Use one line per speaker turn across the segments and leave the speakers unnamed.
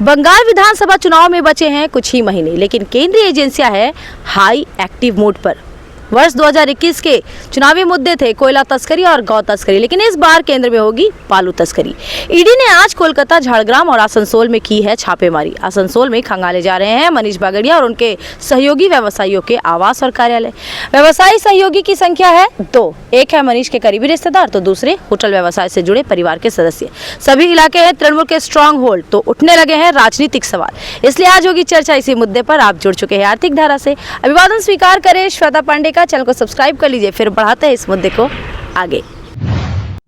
बंगाल विधानसभा चुनाव में बचे हैं कुछ ही महीने, लेकिन केंद्रीय एजेंसियां हैं हाई एक्टिव मोड पर। वर्ष 2021 के चुनावी मुद्दे थे कोयला तस्करी और गौ तस्करी, लेकिन इस बार केंद्र में होगी बालू तस्करी। ईडी ने आज कोलकाता, झाड़ग्राम और आसनसोल में की है छापेमारी। आसनसोल में खंगाले जा रहे हैं मनीष बागड़िया और उनके सहयोगी व्यवसायियों के आवास और कार्यालय। व्यवसायी सहयोगी की संख्या है 2। एक है मनीष के करीबी रिश्तेदार तो दूसरे होटल व्यवसाय से जुड़े परिवार के सदस्य। सभी इलाके हैं तृणमूल के स्ट्रांग होल्ड, तो उठने लगे हैं राजनीतिक सवाल। इसलिए आज होगी चर्चा इसी मुद्दे पर। आप जुड़ चुके हैं आर्थिक धारा से, अभिवादन स्वीकार करें श्वेता पांडे। चैनल को सब्सक्राइब कर लीजिए, फिर बढ़ाते हैं इस मुद्दे को आगे।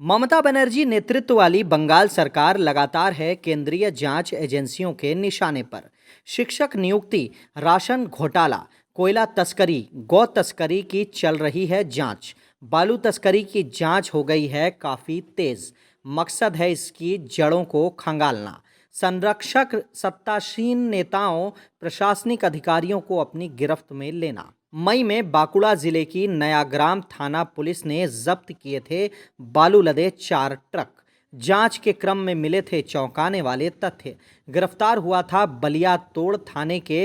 ममता बनर्जी नेतृत्व वाली बंगाल सरकार लगातार है केंद्रीय जांच एजेंसियों के निशाने पर। शिक्षक नियुक्ति, राशन घोटाला, कोयला तस्करी, गौ तस्करी की चल रही है जांच। बालू तस्करी की जांच हो गई है काफी तेज। मकसद है इसकी जड़ों को खंगालना। संरक्षक सत्तासीन नेताओं, प्रशासनिक अधिकारियों को अपनी गिरफ्त में लेना। मई में बांकुड़ा जिले की नयाग्राम थाना पुलिस ने जब्त किए थे बालू लदे 4 ट्रक। जांच के क्रम में मिले थे चौंकाने वाले तथ्य। गिरफ्तार हुआ था बलिया तोड़ थाने के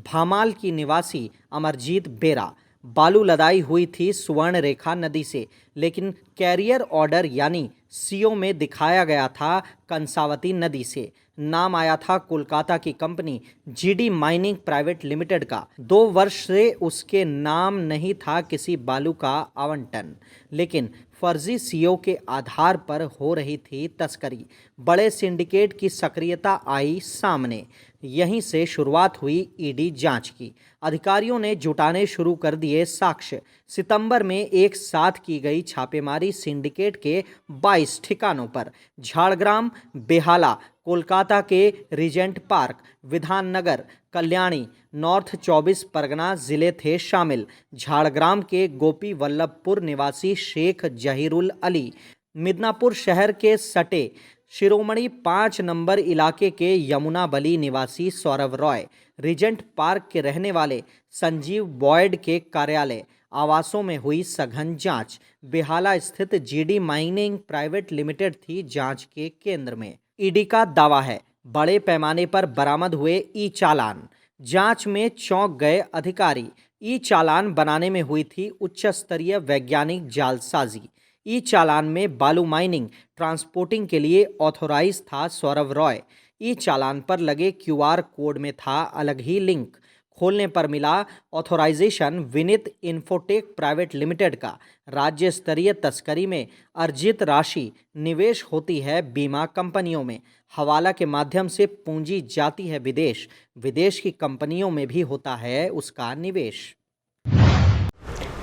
भामाल की निवासी अमरजीत बेरा। बालू लदाई हुई थी सुवर्ण रेखा नदी से, लेकिन कैरियर ऑर्डर यानी सीओ में दिखाया गया था कंसावती नदी से। नाम आया था कोलकाता की company GD mining private limited का। 2 वर्ष से उसके नाम नहीं था किसी बालू का आवंटन, लेकिन फर्जी सीओ के आधार पर हो रही थी तस्करी। बड़े सिंडिकेट की सक्रियता आई सामने। यहीं से शुरुआत हुई ईडी जांच की। अधिकारियों ने जुटाने शुरू कर दिए साक्ष्य। सितंबर में एक साथ की गई छापेमारी सिंडिकेट के 22 ठिकानों पर। झाड़ग्राम, बेहाला, कोलकाता के Regent Park, Bidhannagar, Kalyani, North 24 Parganas जिले थे शामिल। झाड़ग्राम के गोपी वल्लभपुर निवासी शेख जहीरुल अली, मिदनापुर शहर के सटे शिरोमणि 5 नंबर इलाके के यमुना बली निवासी सौरभ रॉय, रीजेंट पार्क के रहने वाले संजीव बॉयड के कार्यालय, आवासों में हुई सघन जांच। बेहाला स्थित जीडी माइनिंग प्राइवेट लिमिटेड थी जांच के केंद्र में। ईडी का दावा है बड़े पैमाने पर बरामद हुए ई चालान। जांच में चौंक गए अधिकारी। ई चालान बनाने में हुई थी उच्च स्तरीय वैज्ञानिक जालसाजी। ई चालान में बालू माइनिंग, ट्रांसपोर्टिंग के लिए ऑथोराइज था सौरभ रॉय। ई चालान पर लगे क्यूआर कोड में था अलग ही लिंक। खोलने पर मिला authorization Vineet Infotech private limited का। राज्य स्तरीय तस्करी में अर्जित राशि निवेश होती है बीमा कंपनियों में। हवाला के माध्यम से पूंजी जाती है विदेश। विदेश की कंपनियों में भी होता है उसका निवेश।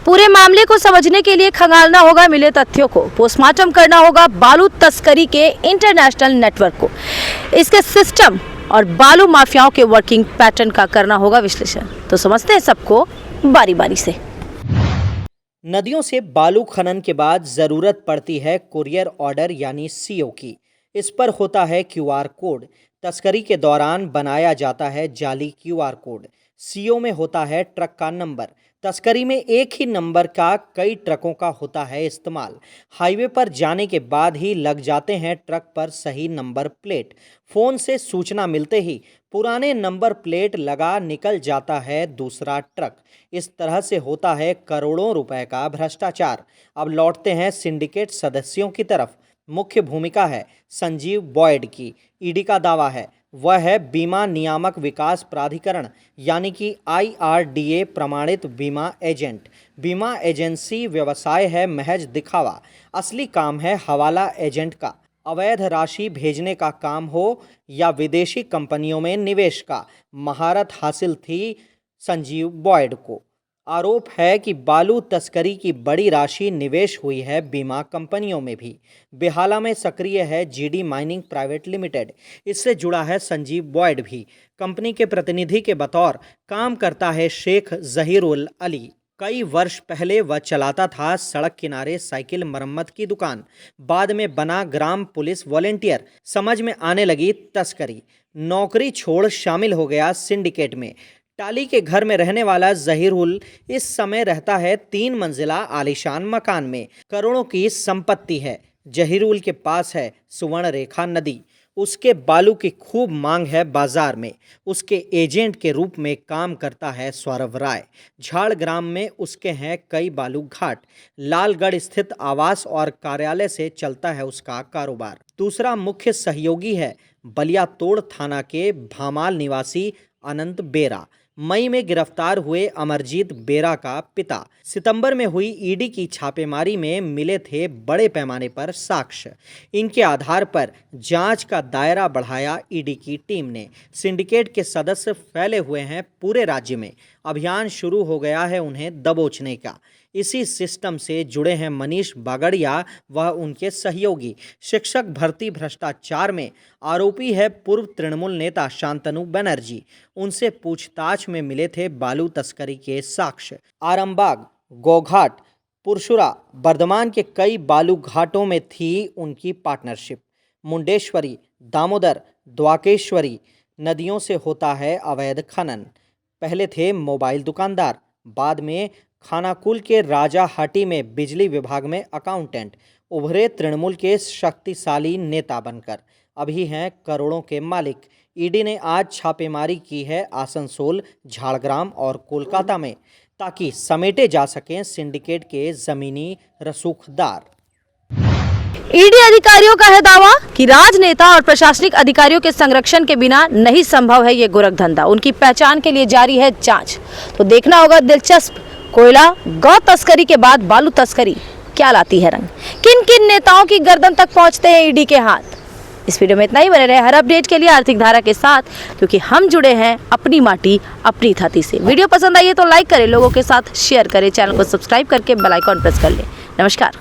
पूरे मामले को समझने के लिए खंगालना होगा मिले तथ्यों को, पोस्टमार्टम करना होगा बालू तस्करी के इंटरनेशनल नेटवर्क को, इसके सिस्टम और बालू माफियाओं के वर्किंग पैटर्न का करना होगा विश्लेषण। तो समझते हैं सबको बारी बारी से।
नदियों से बालू खनन के बाद जरूरत पड़ती है कुरियर ऑर्डर यानी सीओ की। इस पर होता है क्यूआर कोड। तस्करी के दौरान बनाया जाता है जाली क्यूआर कोड। सीओ में होता है ट्रक का नंबर। तस्करी में एक ही नंबर का कई ट्रकों का होता है इस्तेमाल। हाईवे पर जाने के बाद ही लग जाते हैं ट्रक पर सही नंबर प्लेट। फ़ोन से सूचना मिलते ही पुराने नंबर प्लेट लगा निकल जाता है दूसरा ट्रक। इस तरह से होता है करोड़ों रुपए का भ्रष्टाचार। अब लौटते हैं सिंडिकेट सदस्यों की तरफ। मुख्य भूमिका है संजीव बॉयड की। ईडी का दावा है वह है बीमा नियामक विकास प्राधिकरण यानी कि IRDA प्रमाणित बीमा एजेंट। बीमा एजेंसी व्यवसाय है महज दिखावा। असली काम है हवाला एजेंट का। अवैध राशि भेजने का काम हो या विदेशी कंपनियों में निवेश का, महारत हासिल थी संजीव बॉयड को। आरोप है कि बालू तस्करी की बड़ी राशि निवेश हुई है बीमा कंपनियों में भी। बेहाला में सक्रिय है जीडी माइनिंग प्राइवेट लिमिटेड। इससे जुड़ा है संजीव बॉयड भी। कंपनी के प्रतिनिधि के बतौर काम करता है शेख जहीरुल अली। कई वर्ष पहले वह चलाता था सड़क किनारे साइकिल मरम्मत की दुकान। बाद में बना ग्राम पुलिस वॉलेंटियर। समझ में आने लगी तस्करी। नौकरी छोड़ शामिल हो गया सिंडिकेट में। टाली के घर में रहने वाला जहीरुल इस समय रहता है 3 मंजिला आलीशान मकान में। करोड़ों की संपत्ति है। जहीरुल के पास है सुवर्ण रेखा नदी। उसके बालू की खूब मांग है बाजार में। उसके एजेंट के रूप में काम करता है सौरभ राय। झाड़ग्राम में उसके हैं कई बालू घाट। लालगढ़ स्थित आवास और कार्यालय से चलता है उसका कारोबार। दूसरा मुख्य सहयोगी है बलियातोड़ थाना के भामाल निवासी अनंत बेरा। मई में गिरफ्तार हुए अमरजीत बेरा का पिता। सितंबर में हुई ईडी की छापेमारी में मिले थे बड़े पैमाने पर साक्ष्य। इनके आधार पर जांच का दायरा बढ़ाया ईडी की टीम ने। सिंडिकेट के सदस्य फैले हुए हैं पूरे राज्य में। अभियान शुरू हो गया है उन्हें दबोचने का। इसी सिस्टम से जुड़े हैं मनीष बागड़िया व उनके सहयोगी। शिक्षक भर्ती भ्रष्टाचार में आरोपी है पूर्व तृणमूल नेता शांतनु बनर्जी। उनसे पूछताछ में मिले थे बालू तस्करी के साक्ष्य। आरामबाग, गोघाट, पुरशुरा, बर्धमान के कई बालू घाटों में थी उनकी पार्टनरशिप। मुंडेश्वरी, दामोदर, द्वाकेश्वरी नदियों से होता है अवैध खनन। पहले थे मोबाइल दुकानदार, बाद में खानाकुल के राजाहाटी में बिजली विभाग में अकाउंटेंट, उभरे तृणमूल के शक्तिशाली नेता बनकर। अभी हैं करोड़ों के मालिक। ईडी ने आज छापेमारी की है आसनसोल, झाड़ग्राम और कोलकाता में, ताकि समेटे जा सकें सिंडिकेट के जमीनी रसूखदार।
ईडी अधिकारियों का है दावा कि राजनेता और प्रशासनिक अधिकारियों के संरक्षण के बिना नहीं संभव है ये गोरखधंधा। उनकी पहचान के लिए जारी है जांच। तो देखना होगा दिलचस्प, कोयला गौ तस्करी के बाद बालू तस्करी क्या लाती है रंग। किन किन नेताओं की गर्दन तक पहुंचते हैं ईडी के हाथ। इस वीडियो में इतना ही। बने रहे हर अपडेट के लिए आर्थिक धारा के साथ, क्योंकि हम जुड़े हैं अपनी माटी अपनी धरती से। वीडियो पसंद आई है तो लाइक करें, लोगों के साथ शेयर करें, चैनल को सब्सक्राइब करके बेल आइकॉन प्रेस कर लें। नमस्कार।